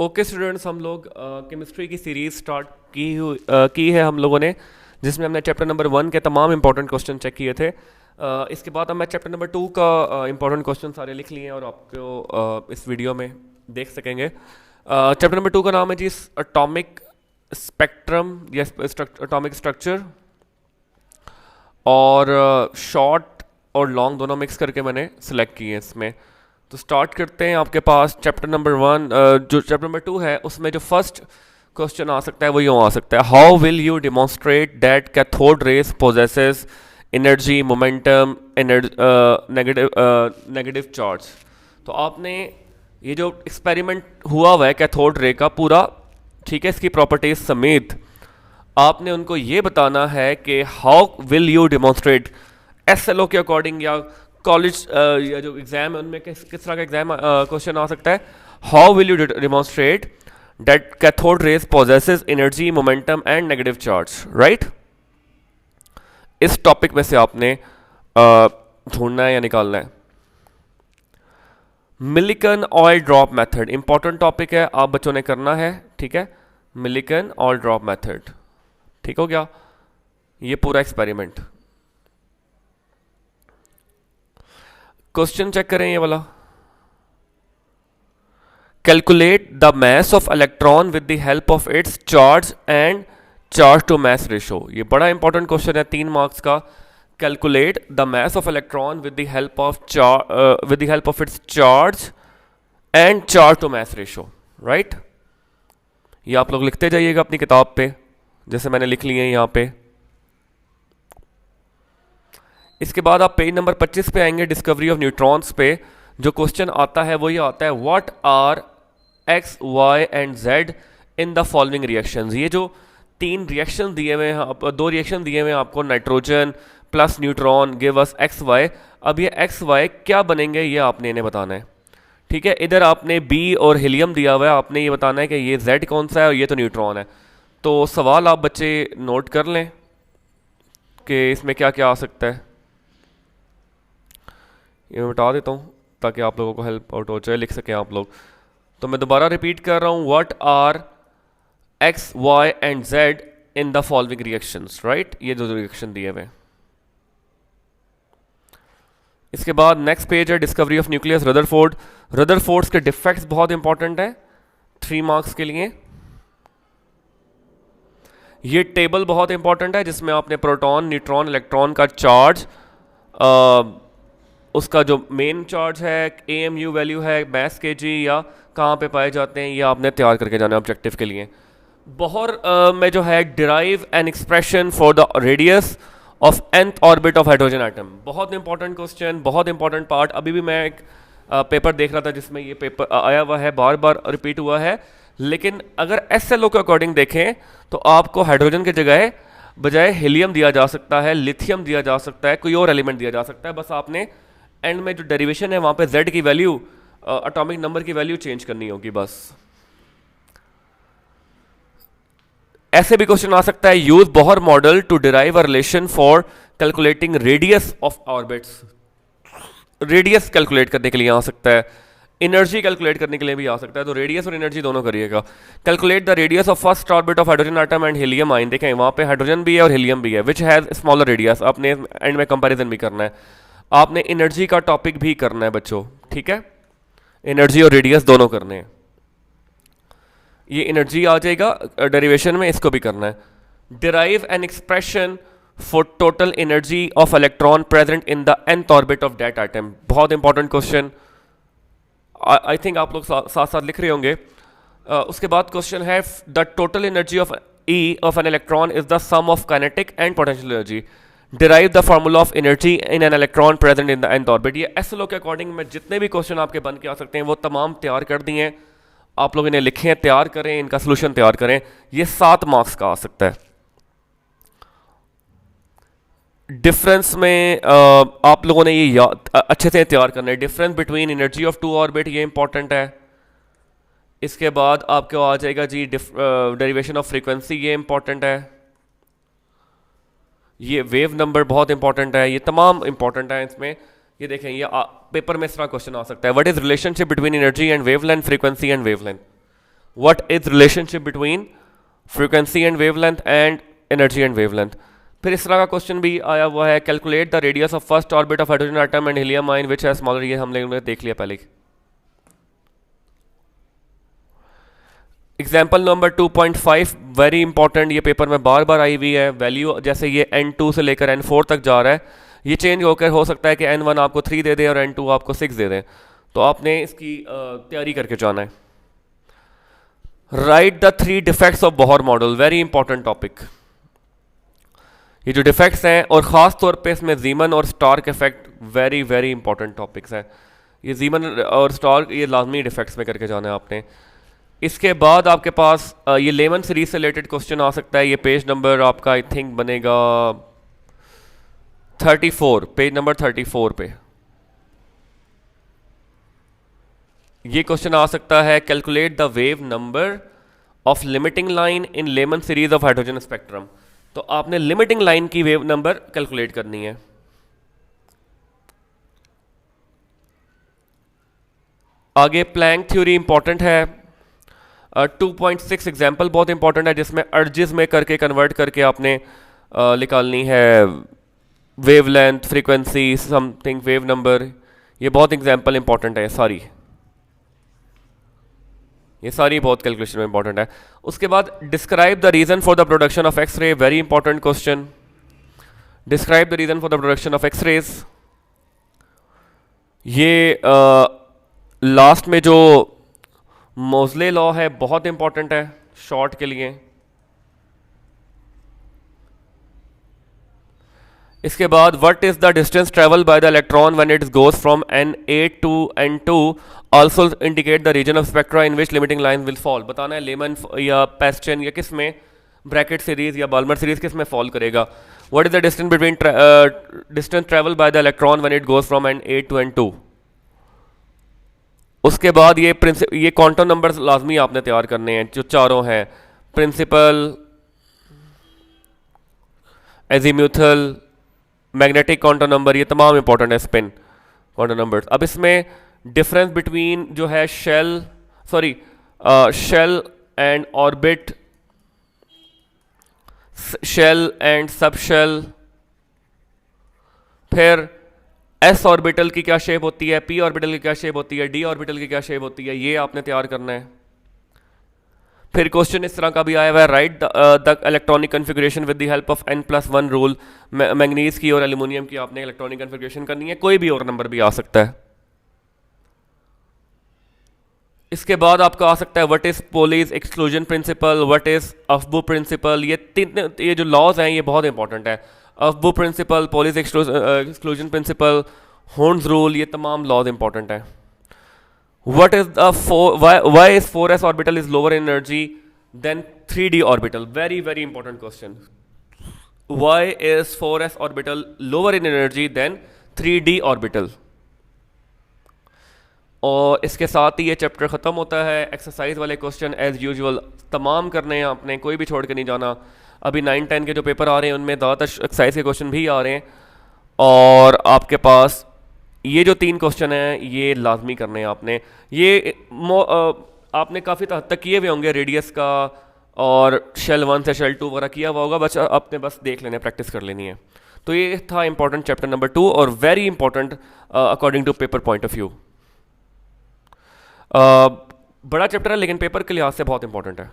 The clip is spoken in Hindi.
ओके स्टूडेंट्स, हम लोग केमिस्ट्री की सीरीज स्टार्ट की है हम लोगों ने, जिसमें हमने चैप्टर नंबर 1 के तमाम इंपॉर्टेंट क्वेश्चन चेक किए थे। इसके बाद अब मैं चैप्टर नंबर 2 का इंपॉर्टेंट क्वेश्चन सारे लिख लिए हैं और आपको इस वीडियो में देख सकेंगे। चैप्टर नंबर 2 का नाम है जी एटॉमिक स्पेक्ट्रम या एटॉमिक स्ट्रक्चर, और शॉर्ट और लॉन्ग दोनों मिक्स करके मैंने सिलेक्ट किए हैं इसमें। तो स्टार्ट करते हैं। आपके पास चैप्टर नंबर 1, जो चैप्टर नंबर 2 है उसमें जो फर्स्ट क्वेश्चन आ सकता है वो यूँ आ सकता है, how will you demonstrate that cathode rays possesses energy momentum negative charge. तो आपने ये जो एक्सपेरिमेंट हुआ है कैथोड रे का पूरा, ठीक है, इसकी प्रॉपर्टीज समेत आपने उनको ये बताना है कि how will you demonstrate SLO के अकॉर्डिंग, या कॉलेज या जो एग्जाम है उनमें किस तरह का एग्जाम क्वेश्चन आ सकता है, how will you demonstrate that cathode rays possesses energy momentum and negative charge, right. इस टॉपिक में से आपने ढूंढना है या निकालना है। Millikan oil drop method important topic है, आप बच्चों ने करना है, ठीक है। मिलिकन ऑयल ड्रॉप मेथड, ठीक हो गया ये पूरा एक्सपेरिमेंट। क्वेश्चन चेक करें ये वाला, calculate the mass of electron with the help of its charge and charge to mass ratio. ये बड़ा इंपॉर्टेंट क्वेश्चन है, 3 मार्क्स का। Calculate the mass of electron with the help of its charge and charge to mass ratio, right. ये आप लोग लिखते जाइएगा अपनी किताब पे, जैसे मैंने लिख लिए हैं यहाँ पे। इसके बाद आप पेज नंबर 25 पे आएंगे, डिस्कवरी ऑफ न्यूट्रॉन्स पे। जो क्वेश्चन आता है वो ये आता है, what are X Y and Z in the following reactions. ये जो 3 रिएक्शन दिए हुए हैं, 2 रिएक्शन दिए हुए हैं आपको, nitrogen plus neutron give us X Y. अब ये एक्स वाई क्या बनेंगे ये आपने इन्हें बताना है, ठीक है। इधर आपने बी और हीलियम दिया हुआ है, आपने ये बताना है कि ये जेड कौन सा है और ये तो न्यूट्रॉन है। तो सवाल आप बच्चे नोट कर लें कि इसमें क्या क्या आ सकता है। ये मैं बता देता हूँ ताकि आप लोगों को हेल्प आउट हो जाए, लिख सकें आप लोग। तो मैं दोबारा रिपीट कर रहा हूँ, what are X Y and Z in the following reactions, right. ये जो रिएक्शन दिए हुए। इसके बाद नेक्स्ट पेज है discovery of nucleus Rutherford. Rutherford's के डिफेक्ट्स बहुत इंपॉर्टेंट है 3 मार्क्स के लिए। ये टेबल बहुत इंपॉर्टेंट है जिसमें आपने प्रोटॉन न्यूट्रॉन इलेक्ट्रॉन का चार्ज, उसका जो मेन चार्ज है, AMU वैल्यू है, मैस kg या कहाँ पे पाए जाते हैं, ये आपने तैयार करके जाना है ऑब्जेक्टिव के लिए। बोहर में जो है derive an expression for the radius of nth orbit of hydrogen atom. बहुत इंपॉर्टेंट क्वेश्चन, बहुत इंपॉर्टेंट पार्ट। अभी भी मैं एक पेपर देख रहा था जिसमें ये पेपर आया हुआ है, बार बार रिपीट हुआ है। लेकिन अगर SLO के अकॉर्डिंग देखें तो आपको हाइड्रोजन की जगह बजाय हीलियम दिया जा सकता है, लिथियम दिया जा सकता है, कोई और एलिमेंट दिया जा सकता है। बस आपने एंड में जो डेरिवेशन है वहां पे z की वैल्यू, एटॉमिक नंबर की वैल्यू चेंज करनी होगी बस। ऐसे भी क्वेश्चन आ सकता है, use Bohr model to derive a relation for calculating radius of orbits. Radius calculate करने के लिए आ सकता है, एनर्जी कैलकुलेट करने के लिए भी आ सकता है। तो रेडियस और एनर्जी दोनों करिएगा। Calculate the radius of first orbit of hydrogen atom and helium आइन। देखें वहां पे हाइड्रोजन भी है और हीलियम भी है, विच हैज स्मॉलर रेडियस। आपने एंड में कंपैरिजन भी करना है, आपने एनर्जी का टॉपिक भी करना है बच्चों, ठीक है। एनर्जी और रेडियस दोनों करने हैं। ये एनर्जी आ जाएगा डेरिवेशन में, इसको भी करना है। Derive an expression for total energy of electron present in the nth orbit of that atom. बहुत इंपॉर्टेंट क्वेश्चन, आई थिंक आप लोग साथ साथ लिख रहे होंगे। उसके बाद क्वेश्चन है, the total energy of E of an electron is the sum of kinetic and potential energy. Derive the formula of energy in an electron present in the nth orbit. ये SLO के अकॉर्डिंग में जितने भी क्वेश्चन आपके बन के आ सकते हैं वो तमाम तैयार कर दिए हैं। आप लोग इन्हें लिखें, तैयार करें, इनका सोल्यूशन तैयार करें। ये 7 मार्क्स का आ सकता है। डिफरेंस में आप लोगों ने ये अच्छे से तैयार करना है। Difference between energy of 2 orbit, ये इंपॉर्टेंट है। इसके बाद आपको आ जाएगा जी डेरिवेशन ऑफ फ्रीक्वेंसी, ये इंपॉर्टेंट है। ये वेव नंबर बहुत इंपॉर्टेंट है। ये तमाम इंपॉर्टेंट है इसमें। ये देखें, ये पेपर में इस तरह क्वेश्चन आ सकता है, what is relationship between energy and wavelength, frequency and wavelength. What is relationship between frequency and wavelength and energy and wavelength. फिर इस तरह का क्वेश्चन भी आया हुआ है, calculate the radius of first orbit of hydrogen atom and helium ion विच है स्मॉलर। ये हमने देख लिया पहले। एग्जाम्पल नंबर 2.5 वेरी इंपॉर्टेंट, ये पेपर में बार बार आई हुई है। वैल्यू जैसे ये n2 से लेकर n4 तक जा रहा है, ये चेंज होकर हो सकता है कि n1 आपको 3 दे दे और n2 आपको 6 दे दे, तो आपने इसकी तैयारी करके जाना है। Right the 3 defects of Bohr model, very important topic. ये जो डिफेक्ट्स हैं और ख़ास तौर पे इसमें जीमन और Stark effect very very important topics हैं। ये जीमन और स्टार्क ये लाजमी डिफेक्ट्स में करके जाना है आपने। इसके बाद आपके पास ये लेमन सीरीज से रिलेटेड क्वेश्चन आ सकता है। ये पेज नंबर आपका आई थिंक बनेगा 34, पेज नंबर 34 पे ये क्वेश्चन आ सकता है, calculate the wave number of limiting line in Lyman series of hydrogen spectrum. तो आपने लिमिटिंग लाइन की वेव नंबर कैलकुलेट करनी है। आगे प्लैंक थ्योरी इंपॉर्टेंट है। 2.6 एग्जाम्पल बहुत इंपॉर्टेंट है, जिसमें अर्जिस में करके कन्वर्ट करके आपने निकालनी है wavelength, frequency, something, wave number. ये बहुत एग्जाम्पल इंपॉर्टेंट है सारी, ये सारी बहुत कैलकुलेशन में इंपॉर्टेंट है। उसके बाद describe the region for the production of X ray, very important question. Describe the region for the production of X rays. ये लास्ट में जो मोज़ले लॉ है बहुत इंपॉर्टेंट है शॉर्ट के लिए। इसके बाद what is the distance travel by the electron when it goes from n8 to n2 also indicate the region of spectra in which limiting line will fall. बताना है लेमन या पेस्चन या किस में, ब्रैकेट सीरीज या बाल्मर सीरीज किस में फॉल करेगा। What is the distance between distance travel by the electron when it goes from n8 to n2। उसके बाद ये क्वांटम नंबर्स लाजमी आपने तैयार करने हैं जो चारों हैं, principal, azimuthal, magnetic quantum number, ये तमाम इंपॉर्टेंट है स्पिन क्वांटम नंबर्स। अब इसमें डिफरेंस बिटवीन जो है shell and orbit, shell and sub shell, फिर एस ऑर्बिटल की क्या शेप होती है, पी ऑर्बिटल की क्या शेप होती है, डी ऑर्बिटल की क्या शेप होती है, ये आपने तैयार करना है। फिर क्वेश्चन इस तरह का भी आया हुआ है, right the electronic configuration with the help of n+1 rule. Manganese की और एल्यूमिनियम की आपने इलेक्ट्रॉनिक कन्फिगरेशन करनी है, कोई भी और नंबर भी आ सकता है। इसके बाद आपका आ सकता है what is Pauli's exclusion principle, what is aufbau principle. ये जो लॉज हैं ये बहुत इंपॉर्टेंट है। Aufbau principle, Pauli's exclusion principle, होर्न्स रूल, ये तमाम लॉज इंपॉर्टेंट है। What is the why is 4s orbital is lower in energy than 3d orbital? Very very important question. Why is 4s orbital lower in energy than 3d orbital? और इसके साथ ही ये चैप्टर ख़त्म होता है। एक्सरसाइज वाले क्वेश्चन एज यूजुअल तमाम करने हैं आपने, कोई भी छोड़ के नहीं जाना। अभी 9-10 के जो पेपर आ रहे हैं उनमें ज़्यादातर एक्सरसाइज के क्वेश्चन भी आ रहे हैं, और आपके पास ये जो 3 क्वेश्चन हैं ये लाजमी करने हैं आपने। ये आपने काफ़ी हद तक किए हुए होंगे, रेडियस का और शेल 1 से शेल 2 वगैरह किया हुआ होगा, बस आपने बस देख लेना, प्रैक्टिस कर लेनी है। तो ये था इंपॉर्टेंट चैप्टर नंबर 2 और very important according to paper point of view. बड़ा चैप्टर है लेकिन पेपर के लिहाज से बहुत इंपॉर्टेंट है।